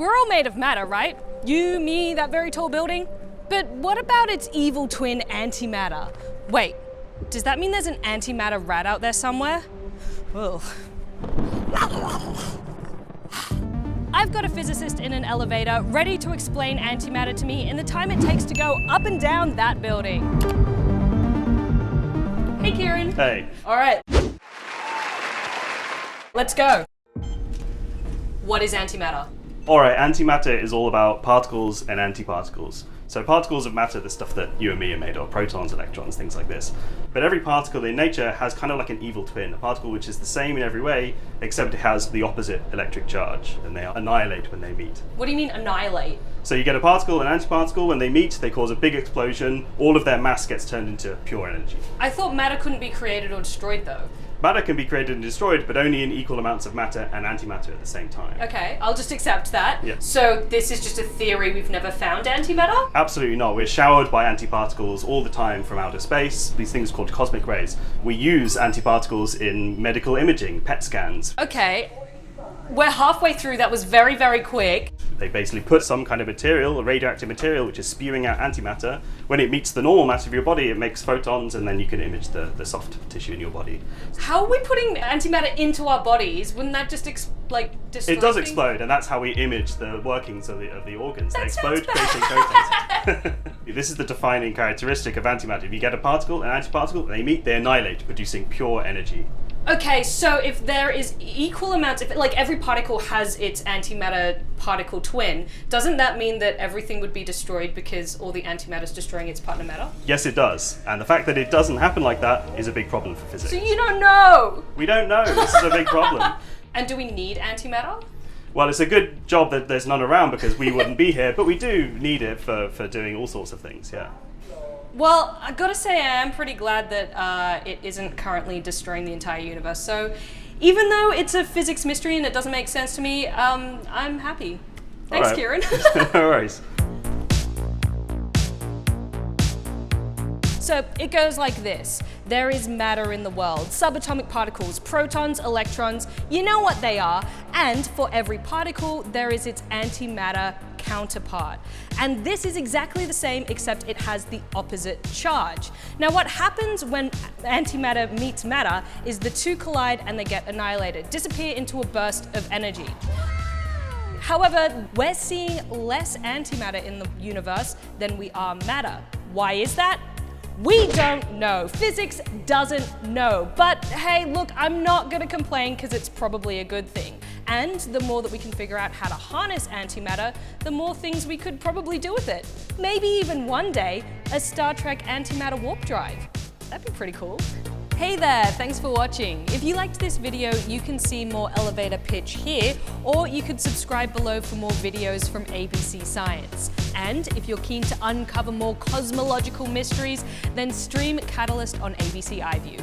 We're all made of matter, right? You, me, that very tall building. But what about its evil twin antimatter? Wait, does that mean there's an antimatter rat out there somewhere? Ugh. I've got a physicist in an elevator ready to explain antimatter to me in the time it takes to go up and down that building. Hey, Ciaran. Hey. All right. Let's go. What is antimatter? Alright, antimatter is all about particles and antiparticles. So particles of matter, the stuff that you and me are made of, protons, electrons, things like this. But every particle in nature has kind of like an evil twin, a particle which is the same in every way, except it has the opposite electric charge, and they annihilate when they meet. What do you mean annihilate? So you get a particle and antiparticle, when they meet, they cause a big explosion, all of their mass gets turned into pure energy. I thought matter couldn't be created or destroyed though. Matter can be created and destroyed, but only in equal amounts of matter and antimatter at the same time. Okay, I'll just accept that. Yeah. So this is just a theory, we've never found antimatter? Absolutely not. We're showered by antiparticles all the time from outer space, these things called cosmic rays. We use antiparticles in medical imaging, PET scans. Okay, we're halfway through, that was very, very quick. They basically put some kind of material, a radioactive material, which is spewing out antimatter. When it meets the normal matter of your body, it makes photons, and then you can image the soft tissue in your body. How are we putting antimatter into our bodies? Wouldn't that just destroy It does things? explode, and that's how we image the workings of the organs. They That explode, sounds creating photons. This is the defining characteristic of antimatter. If you get a particle and antiparticle, they meet, they annihilate, producing pure energy. Okay, so if there is equal amounts, if like every particle has its antimatter particle twin, doesn't that mean that everything would be destroyed because all the antimatter is destroying its partner matter? Yes, it does. And the fact that it doesn't happen like that is a big problem for physics. So you don't know! We don't know. This is a big problem. And do we need antimatter? Well, it's a good job that there's none around because we wouldn't be here, but we do need it for doing all sorts of things, yeah. Well, I gotta say I am pretty glad that it isn't currently destroying the entire universe. So even though it's a physics mystery and it doesn't make sense to me, I'm happy. Thanks, All right. Ciaran. No worries. So it goes like this. There is matter in the world, subatomic particles, protons, electrons, you know what they are. And for every particle, there is its antimatter counterpart. And this is exactly the same, except it has the opposite charge. Now what happens when antimatter meets matter is the two collide and they get annihilated, disappear into a burst of energy. However, we're seeing less antimatter in the universe than we are matter. Why is that? We don't know. Physics doesn't know. But hey, look, I'm not gonna complain because it's probably a good thing. And the more that we can figure out how to harness antimatter, the more things we could probably do with it. Maybe even one day, a Star Trek antimatter warp drive. That'd be pretty cool. Hey there, thanks for watching. If you liked this video, you can see more elevator pitch here, or you could subscribe below for more videos from ABC Science. And if you're keen to uncover more cosmological mysteries, then stream Catalyst on ABC iView.